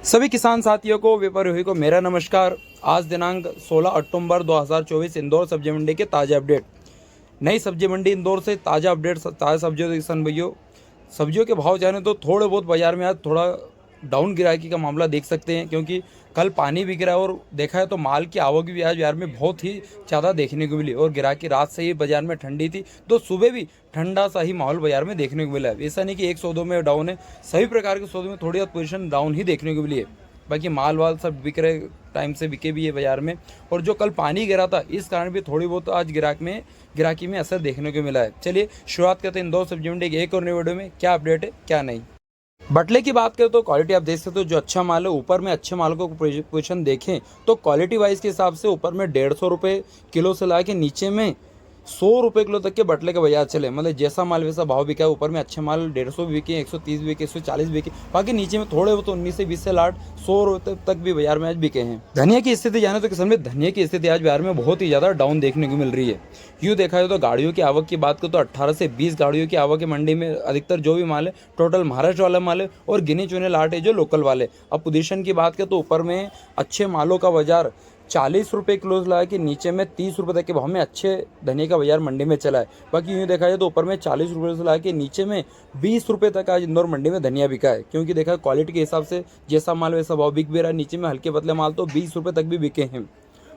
सभी किसान साथियों को व्यापारियों को मेरा नमस्कार। आज दिनांक 16 अक्टूबर 2024 इंदौर सब्जी मंडी के ताज़ा अपडेट। नई सब्जी मंडी इंदौर से ताज़ा अपडेट ताज़ा सब्जियों के किसान भाइयों, सब्जियों के भाव जाने तो थोड़े बहुत बाजार में आज थोड़ा डाउन गिराकी का मामला देख सकते हैं, क्योंकि कल पानी भी गिरा और देखा है तो माल की आवक भी आज बाजार में बहुत ही ज़्यादा देखने को मिली। और गिराकी रात से ही बाजार में ठंडी थी तो सुबह भी ठंडा सा ही माहौल बाजार में देखने को मिला है। ऐसा नहीं कि एक सौदों में डाउन है, सभी प्रकार के सौदों में थोड़ी बहुत पोजीशन डाउन ही देखने को मिली है। बाकी माल वाल सब बिक रहे टाइम से बिके भी है बाजार में। और जो कल पानी गिरा था इस कारण भी थोड़ी बहुत आज गिराकी में असर देखने को मिला है। चलिए शुरुआत करते हैं इंदौर सब्जी मंडी के एक और नई वीडियो में, क्या अपडेट है क्या नहीं। बटले की बात करें तो क्वालिटी आप देख सकते हो, जो अच्छा माल है ऊपर में अच्छे माल को पोजीशन देखें तो क्वालिटी वाइज के हिसाब से ऊपर में 150 रुपये किलो से ला के नीचे में 100 रुपये किलो तक के बटले का बाजार चले। मतलब जैसा माल वैसा भाव बिका है। ऊपर में अच्छे माल 150 भी बिके, 130 भी बिके, 140 भी बिके। बाकी नीचे में थोड़े वो तो 19 से 20 से लाट 100 रुपये तक भी बाजार में आज बिके हैं। धनिया की स्थिति जाने तो किसान में धनिया की स्थिति आज बाजार में बहुत ही ज़्यादा डाउन देखने को मिल रही है। यूँ देखा जाए तो गाड़ियों की आवक की बात करें तो 18 से 20 गाड़ियों की आवक है मंडी में। अधिकतर जो भी माल है टोटल महाराष्ट्र वाला माल है और गिने चुने लाट है जो लोकल वाले। अब पोजीशन की बात करें तो ऊपर में अच्छे मालों का बाजार 40 रुपये किलो लगा के नीचे में 30 रुपये तक के भाव में अच्छे धनिया का बाजार मंडी में चला है। बाकी यूँ देखा जाए तो ऊपर में 40 रुपये से लगा के नीचे में 20 रुपये तक आज इंदौर मंडी में धनिया बिका है। क्योंकि देखा क्वालिटी के हिसाब से जैसा माल वैसा भाव बिक भी रहा है। नीचे में हल्के पतले माल तो 20 रुपये तक भी बिके हैं।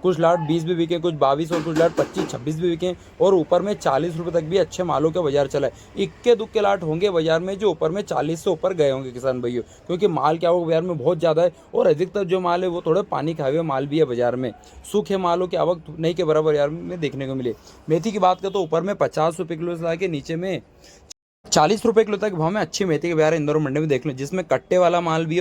कुछ लाट 20 भी बिके, कुछ 22 और कुछ लाट 25-26 भी बिके। और ऊपर में 40 रुपये तक भी अच्छे मालों का बाजार चला है। इक्के दुक्के लाट होंगे बाजार में जो ऊपर में 40 से ऊपर गए होंगे किसान भाइयों, क्योंकि माल क्या हो बाजार में बहुत ज़्यादा है। और अधिकतर जो माल है वो थोड़े पानी खाए हुए माल भी है बाजार में। सूखे मालों की आवक नहीं के बराबर बाजार में देखने को मिली। मेथी की बात करें तो ऊपर में 50 रुपये किलो से ला के नीचे में 40 रुपये किलो तक भाव में अच्छी मेथी के बाजार इंदौर मंडी में देख लें, जिसमें कट्टे वाला माल भी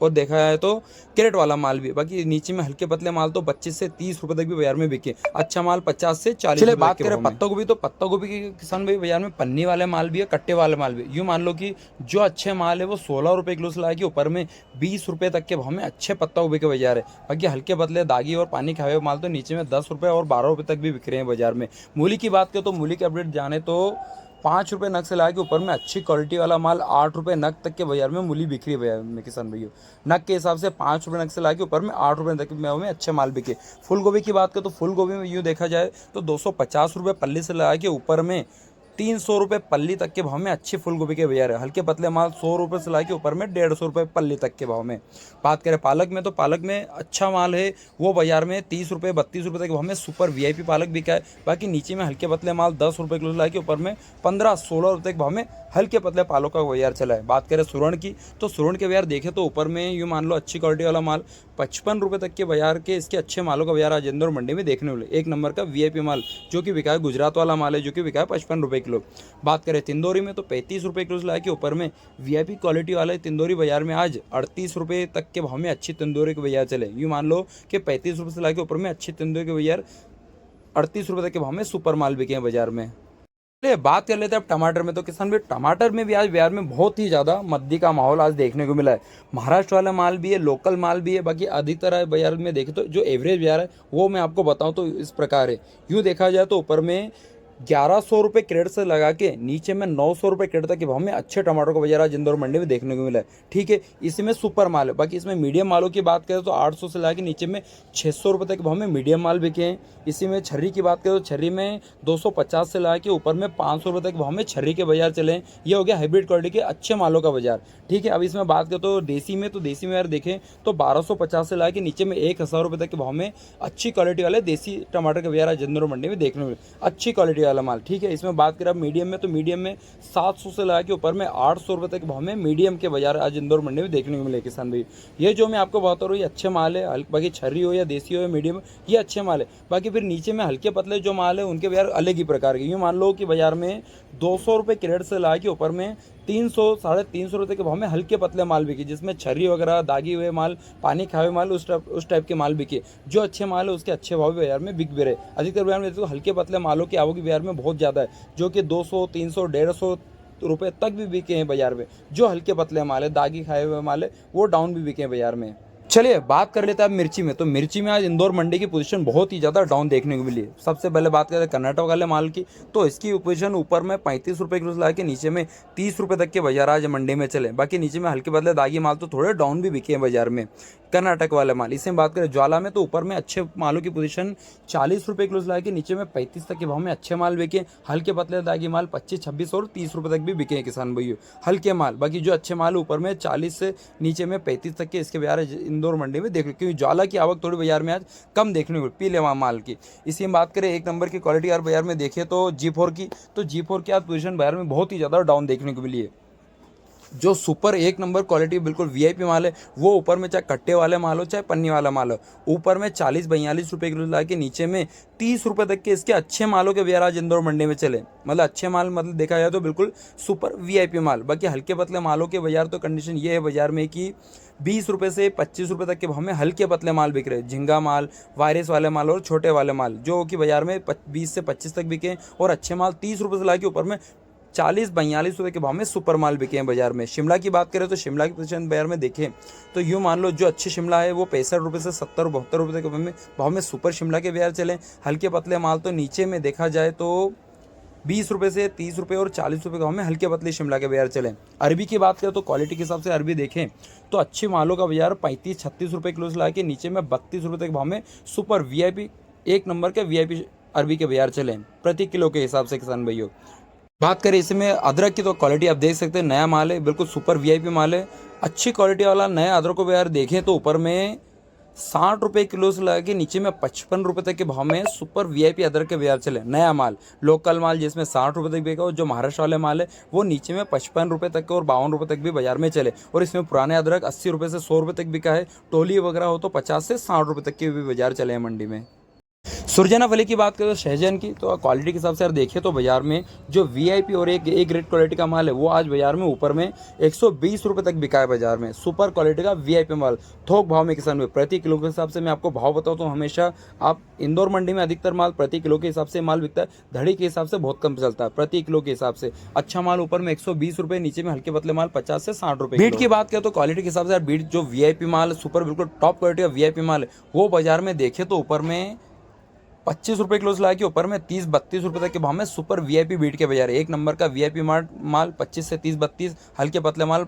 और देखा जाए तो कैरेट वाला माल भी। बाकी नीचे में हल्के पतले माल तो 25 से 30 रुपए तक भी बाजार में बिके। अच्छा माल 50 से 40 रुपए। बात करें पत्ता गोभी तो पत्ता गोभी के किसान भाई बाजार में पन्नी वाले माल भी है, कट्टे वाले माल भी। यूँ मान लो कि जो अच्छे माल है वो 16 रुपये किलो से लाके ऊपर में 20 रुपये तक के भाव में अच्छे पत्ता गोभी के बाजार है। बाकी हल्के पतले दागी और पानी खाए हुए माल तो नीचे में 10 रुपये और 12 रुपये तक भी बिक रहे हैं बाजार में। मूली की बात करें तो मूली के अपडेट जाने तो 5 रुपये नग से ला के ऊपर में अच्छी क्वालिटी वाला माल 8 रुपये नग तक के बाजार में मूली बिक्री है बाजार में किसान भैया। नग के हिसाब से 5 रुपये नग से ला के ऊपर में 8 रुपये तक में अच्छे माल बिके। फूल गोभी की बात करें तो फूल गोभी में यूँ देखा जाए तो 250 रुपये पल्ली से लगा के ऊपर में 300 रुपये पल्ली तक के भाव में अच्छी फूल गोभी के बाजार है। हल्के पतले माल 100 रुपये से ला के ऊपर में 150 रुपये पल्ली तक के भाव में। बात करें पालक में तो पालक में अच्छा माल है वो बाजार में 30 रुपये 32 रुपये तक के भाव में सुपर वीआईपी पालक बिका है। बाकी नीचे में हल्के पतले माल 10 रुपये किलो से ला के ऊपर में 15-16 रुपये के भाव में हल्के पतले पालक का बाजार चला है। बात करें सुरण की तो सुरण के बाजार देखें तो ऊपर में यूँ मान लो अच्छी क्वालिटी वाला माल 55 रुपये तक के बाजार के इसके अच्छे मालों का बाजार आज इंदौर मंडी में देखने मिले। एक नंबर का वीआईपी माल जो कि बिका है गुजरात वाला माल है, जो कि बिका है 55 रुपये किलो। बात करें तिंदौरी में तो 35 रुपये किलो से ला के ऊपर में वीआईपी क्वालिटी वाले तिंदौरी बाजार में आज 38 रुपये तक के भाव में अच्छी तिंदौरी के बाजार चले। यूँ मान लो कि 35 रुपये से ला के ऊपर में अच्छी तिंदौरी के बाजार 38 रुपये तक के भाव में सुपर माल बिके हैं बाजार में। चलिए बात कर लेते हैं अब टमाटर में तो किसान भी टमाटर में भी आज बाजार में बहुत ही ज़्यादा मंदी का माहौल आज देखने को मिला है। महाराष्ट्र वाला माल भी है, लोकल माल भी है। बाकी अधिकतर बाजार में देखें तो जो एवरेज बाजार है वो मैं आपको बताऊं तो इस प्रकार है। यूँ देखा जाए तो ऊपर में 1100 रुपये क्रेडिट से लगा के नीचे में 900 रुपये क्रेडिट तक के भाव में अच्छे टमाटर का बाजार आज इंदौर मंडी में देखने को मिला है। ठीक है, इसमें सुपर माल है। बाकी इसमें मीडियम मालों की बात करें तो 800 से लगा के नीचे में 600 रुपये तक के भाव में मीडियम माल बिके हैं। इसी में छर्री की बात करें तो छर्री में 250 से लगा के ऊपर में 500 रुपये तक के भाव में छर्री के बाजार चले हैं। ये हो गया हाइब्रिड क्वालिटी के अच्छे मालों का बाजार। ठीक है, अब इसमें बात करें तो देसी में यार देखें तो 1250 से लगा के नीचे में 1000 रुपये तक के भाव में अच्छी क्वालिटी वाले देसी टमाटर के बाजार आज इंदौर मंडी में देखने को मिले। अच्छी क्वालिटी वाला माल। ठीक है, इसमें बात करें अब मीडियम में तो मीडियम में 700 से लगा के ऊपर में 800 रुपये तक भाव में मीडियम के बाजार आज इंदौर मंडी में देखने को मिले किसान भाई। ये जो मैं आपको बता रहा हूँ ये अच्छे माल है। बाकी छर्री हो या देसी हो या मीडियम, ये अच्छे माल है। बाकी फिर नीचे में हल्के पतले जो माल है उनके बाजार अलग ही प्रकार के। यूँ मान लो कि बाजार में 200 रुपये क्रेडिट से लगा के ऊपर में 300-350 रुपये के भाव में हल्के पतले माल बिके, जिसमें छर्री वगैरह दागी हुए माल पानी खाए हुए माल उस टाइप के माल बिके। जो अच्छे माल है उसके अच्छे भाव बाजार में बिक भी रहे। अधिकतर बाजार में देखो हल्के पतले मालों की आवक बाजार में बहुत ज़्यादा है, जो कि 200, 300, 150 रुपये तक भी बिके हैं बाजार में। जो हल्के पतले माल है दागी खाए हुए माल है वो डाउन भी बिके हैं बाजार में। चलिए बात कर लेते हैं अब मिर्ची में। तो मिर्ची में आज इंदौर मंडी की पोजीशन बहुत ही ज़्यादा डाउन देखने को मिली है। सबसे पहले बात करें कर्नाटक वाले माल की, तो इसकी पोजीशन ऊपर में 35 रुपये किलो से ला के नीचे में 30 रुपये तक के बाजार आज मंडी में चले। बाकी नीचे में हल्के बदले दागी माल तो थोड़े डाउन भी बिके हैं बाजार में, कर्नाटक वाले माल। इसे बात करें ज्वाला में, तो ऊपर में अच्छे मालों की पोजीशन 40 रुपये किलो से ला के नीचे में 35 तक के भाव में अच्छे माल बिके। हल्के पतले दागी माल 25, 26 और 30 रुपये तक भी बिके हैं किसान भाइयों, हल्के माल। बाकी जो अच्छे माल ऊपर में 40 से नीचे में 35 तक के इसके बाजार इंदौर मंडी में देख लो, क्योंकि ज्वाला की आवक थोड़ी बाजार में आज कम देखने को पीले माल की। इसी में बात करें एक नंबर की क्वालिटी यार बाजार में देखें तो G4 की, तो G4 की आज पोजीशन बाजार में बहुत ही ज़्यादा डाउन देखने को मिली है। जो सुपर एक नंबर क्वालिटी बिल्कुल वीआईपी माल है, वो ऊपर में चाहे कट्टे वाले माल हो चाहे पन्नी वाला माल हो, ऊपर में 40-42 रुपये किलो ला के नीचे में 30 रुपये तक के इसके अच्छे मालों के बाजार आज इंदौर मंडी में चले। मतलब अच्छे माल मतलब देखा जाए तो बिल्कुल सुपर वीआईपी माल। बाकी हल्के पतले मालों के बाजार तो कंडीशन ये है बाजार में कि 20 रुपये से 25 रुपये तक के भाव में हल्के पतले माल बिक रहे हैं। झींगा माल, वायरस वाले माल और छोटे वाले माल जो कि बाजार में 20 से 25 तक बिके, और अच्छे माल 30 रुपये से ला के ऊपर में 40-42 रुपये के भाव में सुपर माल बिके हैं बाजार में। शिमला की बात करें तो शिमला की पोजीशन बाजार में देखें तो यूँ मान लो जो अच्छी शिमला है वो 65 रुपये से 70-72 रुपये के भाव में सुपर शिमला के बाजार चले। हल्के पतले माल तो नीचे में देखा जाए तो 20 रुपये से 30 रुपये और 40 रुपये के भाव में हल्के पतले शिमला के बाजार चले। अरबी की बात करें तो क्वालिटी के हिसाब से अरबी देखें तो अच्छे मालों का बाजार 35-36 रुपये किलो से ला के नीचे में 32 रुपये तक के भाव में सुपर वीआईपी एक नंबर के वीआईपी अरबी के बाजार चले प्रति किलो के हिसाब से किसान भाइयों। बात करें इसमें अदरक की, तो क्वालिटी आप देख सकते हैं नया माल है, बिल्कुल सुपर वीआईपी माल है। अच्छी क्वालिटी वाला नया अदरक को बाजार देखें तो ऊपर में 60 रुपये किलो से लगा के नीचे में 55 रुपये तक के भाव में सुपर वीआईपी अदरक के बाजार चले। नया माल, लोकल माल जिसमें 60 रुपये तक बिका, और जो महाराष्ट्र वाले माल है वो नीचे में 55 रुपये तक के और 52 रुपये तक भी बाजार में चले। और इसमें पुराने अदरक 80 रुपये से 100 रुपये तक बिका है। टोली वगैरह हो तो 50 से 60 रुपये तक के भी बाजार चले हैं मंडी में। सुरजना फली की बात करें तो शहजन की, तो क्वालिटी के हिसाब से यार देखें तो बाजार में जो वीआईपी और एक ग्रेड क्वालिटी का माल है वो आज बाजार में ऊपर में 120 रुपये तक बिका है बाजार में। सुपर क्वालिटी का वीआईपी माल थोक भाव में किसान में प्रति किलो के हिसाब से मैं आपको भाव बताऊँ तो हमेशा आप इंदौर मंडी में अधिकतर माल प्रति किलो के हिसाब से माल बिकता है, धड़ी के हिसाब से बहुत कम चलता है। प्रति किलो के हिसाब से अच्छा माल ऊपर में 120 रुपये, नीचे में हल्के पतले माल 50 से 60 रुपये। बीट की बात करें तो क्वालिटी के हिसाब से यार बीट जो वीआईपी माल सुपर बिल्कुल टॉप क्वालिटी का वीआईपी माल है वो बाजार में देखे तो ऊपर में 25 रुपये किलो से ला के ऊपर में 30-32 रुपये तक के भाव में सुपर वीआईपी बीट के बाजार है। एक नंबर का वीआईपी माल 25 से 30-32, हल्के पतले माल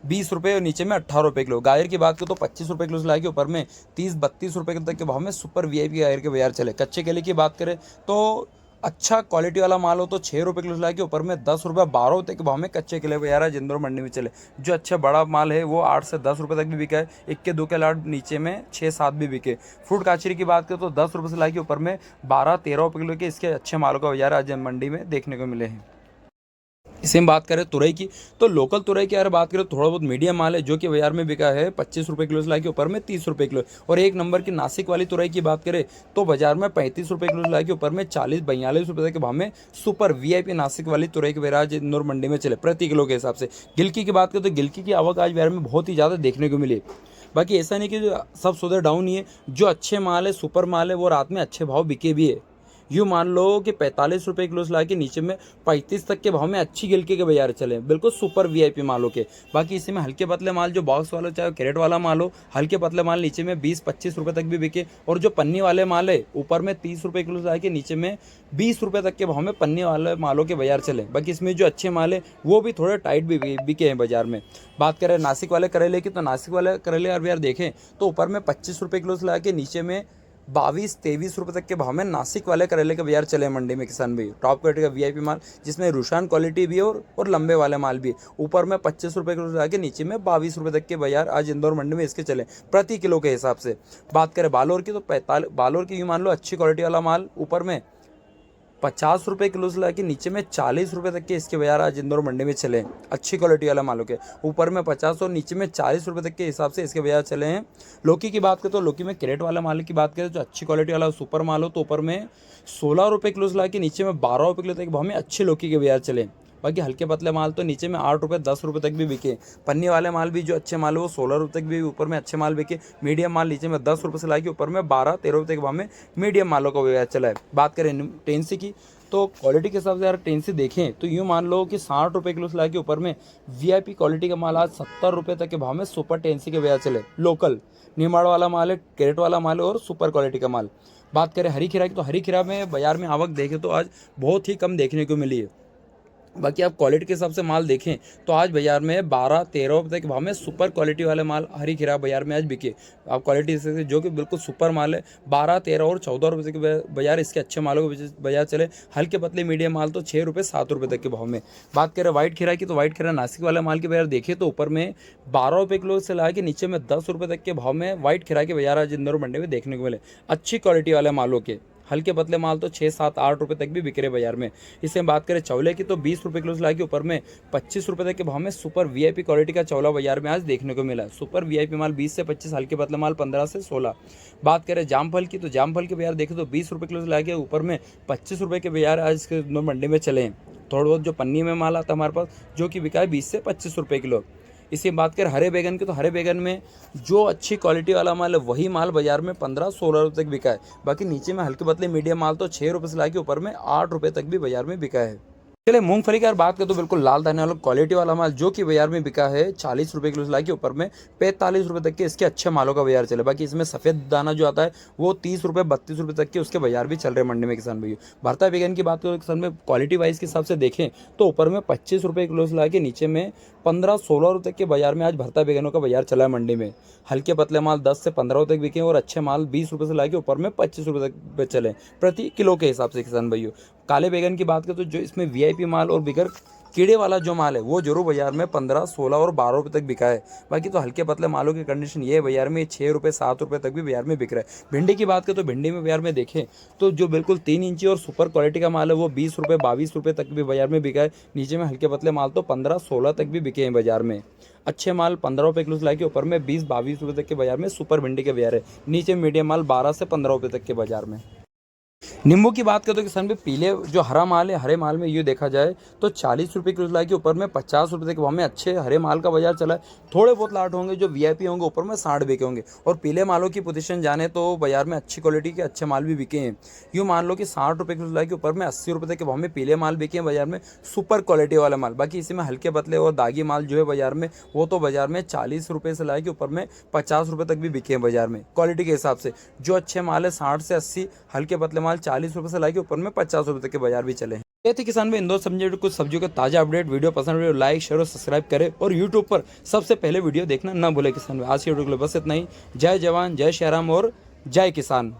20 रुपये और नीचे में 18 रुपये किलो। गाजर की बात करें तो 25 रुपये किलो से ला के ऊपर में 30-32 रुपये तक के भाव में सुपर वीआईपी गाजर के बाजार चले। कच्चे केले की बात करें तो अच्छा क्वालिटी वाला माल हो तो 6 रुपये किलो से ला के ऊपर में 10 रुपये 12 रुपये के भाव में कच्चे केले बाजार आज इंदौर मंडी में चले। जो अच्छा बड़ा माल है वो 8 से 10 रुपये तक भी बिका है। 1 के 2 के लाट नीचे में 6-7 भी बिके। फ्रूट काचरी की बात करें तो 10 रुपये से ला के ऊपर में 12-13 रुपये किलो के इसके अच्छे मालों का बाजार आज मंडी में देखने को मिले हैं। इसे हम बात करें तुरई की, तो लोकल तुरई की अगर बात करें थोड़ा बहुत मीडियम माल है जो कि बाजार में बिका है 25 रुपये किलो से ला के ऊपर में 30 रुपये किलो। और एक नंबर की नासिक वाली तुरई की बात करें तो बाजार में 35 रुपये किलो से ला के ऊपर में 40-42 रुपये के भाव में सुपर वीआईपी नासिक वाली तुरई के बाजार इंदौर मंडी में चले प्रति किलो के हिसाब से। गिलकी की बात करें तो गिलकी की आवक आज बाजार में बहुत ही ज़्यादा देखने को मिली। बाकी ऐसा नहीं कि जो सब सौदे डाउन ही है, जो अच्छे माल है सुपर माल है वो रात में अच्छे भाव बिके भी है। यूँ मान लो कि 45 रुपये किलो से ला के नीचे में 35 तक के भाव में अच्छी गिलके के बाजार चले, बिल्कुल सुपर वीआईपी मालों के। बाकी इसी में हल्के पतले माल जो बॉक्स वाला चाहे कैरेट वाला माल हो, हल्के पतले माल नीचे में 20-25 रुपये तक भी बिके। और जो पन्नी वाले माल है ऊपर में 30 रुपये किलो से ला के नीचे में 20 रुपये तक के भाव में पन्नी वाले मालों के बाजार चले। बाकी इसमें जो अच्छे माल है वो भी थोड़े टाइट भी बिके हैं बाजार में। बात करें नासिक वाले करेले की, तो नासिक वाले करेले यार देखें तो ऊपर में 25 रुपये किलो से ला के नीचे में 22-23 रुपये तक के भाव में नासिक वाले करेले के बाजार चले मंडी में किसान भाई। टॉप क्वालिटी का वीआईपी माल जिसमें रुशान क्वालिटी भी है और लंबे वाले माल भी है। ऊपर में 25 रुपये किलो से आके नीचे में 22 रुपये तक के बाजार आज इंदौर मंडी में इसके चले प्रति किलो के हिसाब से। बात करें बालोर की, तो 45 बालोर की यूँ मान लो अच्छी क्वालिटी वाला माल ऊपर में 50 रुपये किलो से लाके नीचे में 40 रुपये तक के इसके बाजार आज इंदौर मंडी में चले हैं। अच्छी क्वालिटी वाला मालों के ऊपर में 50 और नीचे में 40 रुपये तक के हिसाब से इसके बाजार चले हैं। लौकी की बात करें तो लौकी में क्रेट वाला माल की बात करें तो अच्छी क्वालिटी वाला सुपर माल हो तो ऊपर में 16 रुपये किलो से लाके नीचे में 12 रुपये किलो तक भाव में अच्छे लौकी के बाजार चले। बाकी हल्के पतले माल तो नीचे में 8 रुपये 10 रुपये तक भी बिके। पन्नी वाले माल भी जो अच्छे माल है वो 16 रुपये तक भी ऊपर में अच्छे माल बिके। मीडियम माल नीचे में 10 रुपये से लाके ऊपर में 12-13 रुपये के भाव में मीडियम मालों का बाजार चला है। बात करें टेंसी की, तो क्वालिटी के हिसाब से यार टेंसी देखें तो यूँ मान लो कि 60 रुपये किलो से लाके ऊपर में वीआईपी क्वालिटी का माल आज 70 रुपये तक के भाव में सुपर टेंसी के बाजार चले। लोकल निमाड़ वाला माल है, कैरेट वाला माल है और सुपर क्वालिटी का माल। बात करें हरी खीरा की तो हरी खीरा में बाजार में आवक देखें तो आज बहुत ही कम देखने को मिली है। बाकी आप क्वालिटी के हिसाब से माल देखें तो आज बाजार में 12-13 रुपये के भाव में सुपर क्वालिटी वाले माल हरी खीरा बाजार में आज बिके। आप क्वालिटी से जो कि बिल्कुल सुपर माल है 12-13 और 14 रुपये के बाजार इसके अच्छे मालों के बाजार चले। हल्के पतले मीडियम माल तो 6 रुपये 7 रुपये तक के भाव में। बात करें वाइट खीरा की तो वाइट खीरा नासिक वाले माल के बाजार देखें तो ऊपर में 12 रुपये किलो से ला के नीचे में 10 रुपये तक के भाव में वाइट खीरा के बाजार आज इंदौर मंडी में देखने को मिले। अच्छी क्वालिटी वाले मालों के हल्के पतले माल तो 6-7-8 रुपये तक भी बिक रहे बाजार में। इससे बात करें चौले की तो 20 रुपये किलो से लाके ऊपर में 25 रुपये तक के भाव में सुपर वीआईपी क्वालिटी का चौला बाजार में आज देखने को मिला। सुपर वीआईपी माल 20 से 25, हल्के पतले माल 15 से 16। बात करें जामफल की तो जामफल के बाजार देखें तो 20 रुपये किलो से लाके ऊपर में 25 रुपये के बाजार आज के मंडी में चले हैं। थोड़ा बहुत जो पन्नी में माल आता है हमारे पास जो कि बिका है 20 से 25 रुपये किलो। इसी बात करें हरे बैगन की तो हरे बैगन में जो अच्छी क्वालिटी वाला माल है वही माल बाजार में 15-16 रुपये तक बिका है। बाकी नीचे में हल्के पतले मीडियम माल तो 6 रुपये से लाके ऊपर में 8 रुपये तक भी बाजार में बिका है। चलिए मूंगफली की अगर बात करें तो बिल्कुल लाल दाने वाला क्वालिटी वाला माल जो कि बाजार में बिका है 40 रुपये किलो से लाके ऊपर में 45 रुपये तक के इसके अच्छे मालों का बाजार चले। बाकी इसमें सफ़ेद दाना जो आता है वो 30 रुपये 32 रुपये तक के उसके बाजार भी चल रहे हैं मंडी में किसान भैया। भरता बैगन की बात करें किसान में क्वालिटी वाइज के हिसाब से देखें तो ऊपर में 25 रुपये किलो से लाके नीचे में 15-16 रुपये तक के बाजार में आज भरता बैगनों का बाजार चला है मंडी में। हल्के पतले माल 10 से 15 रुपये तक बिके और अच्छे माल 20 रुपये से लाके ऊपर में 25 रुपये तक चले प्रति किलो के हिसाब से किसान भाइयों। काले बैगन की बात करें तो जो इसमें वीआईपी माल और बिगर कीड़े वाला जो माल है वो जरूर बाजार में 15, 16 और 12 रुपये तक बिका है। बाकी तो हल्के पतले मालों की कंडीशन ये है बाजार में 6 रुपये 7 रुपये तक भी बाजार में बिक रहा है। भिंडी की बात करें तो भिंडी में बाजार में देखें तो जो बिल्कुल 3 इंची और सुपर क्वालिटी का माल है वो 20 रुपये 22 रुपये तक भी बाजार में बिका है। नीचे में हल्के पतले माल तो 15-16 तक भी बिके हैं बाजार में। अच्छे माल 15 रुपये किलो से लाके ऊपर में 20-22 रुपये तक के बाजार में सुपर भिंडी के बाजार है। नीचे मीडियम माल 12 से 15 रुपये तक के बाजार में। नींबू की बात करें तो किसान भी पीले जो हरा माल है हरे माल में ये देखा जाए तो 40 रुपये किलो के ऊपर में 50 रुपये तक भाव में अच्छे हरे माल का बाजार चला है। थोड़े बहुत लाट होंगे जो वीआईपी होंगे ऊपर में 60 बिके होंगे। और पीले मालों की पोजीशन जाने तो बाजार में अच्छी क्वालिटी के अच्छे माल भी बिके हैं। यूँ मान लो कि 60 रुपये किलो के ऊपर में 80 रुपये तक के भाव में पीले माल बिके हैं बाजार में सुपर क्वालिटी वाला माल। बाकी इसी में हल्के पतले और दागी माल जो है बाजार में वो तो बाजार में 40 रुपये से लाके ऊपर में 50 रुपये तक भी बिके हैं बाजार में। क्वालिटी के हिसाब से जो अच्छे माल है 60 से 80, हल्के पतले माल 40 रुपये से लाके ऊपर में 50 रुपये तक के बाजार भी चले हैं। ये थे किसान में इंदौर सब्जी कुछ सब्जियों का ताजा अपडेट। वीडियो पसंद वीडियो लाइक शेयर और सब्सक्राइब करें और यूट्यूब पर सबसे पहले वीडियो देखना ना भूले किसान में। आज की वीडियो के लिए बस इतना ही। जय जवान जय श्री राम और जय किसान।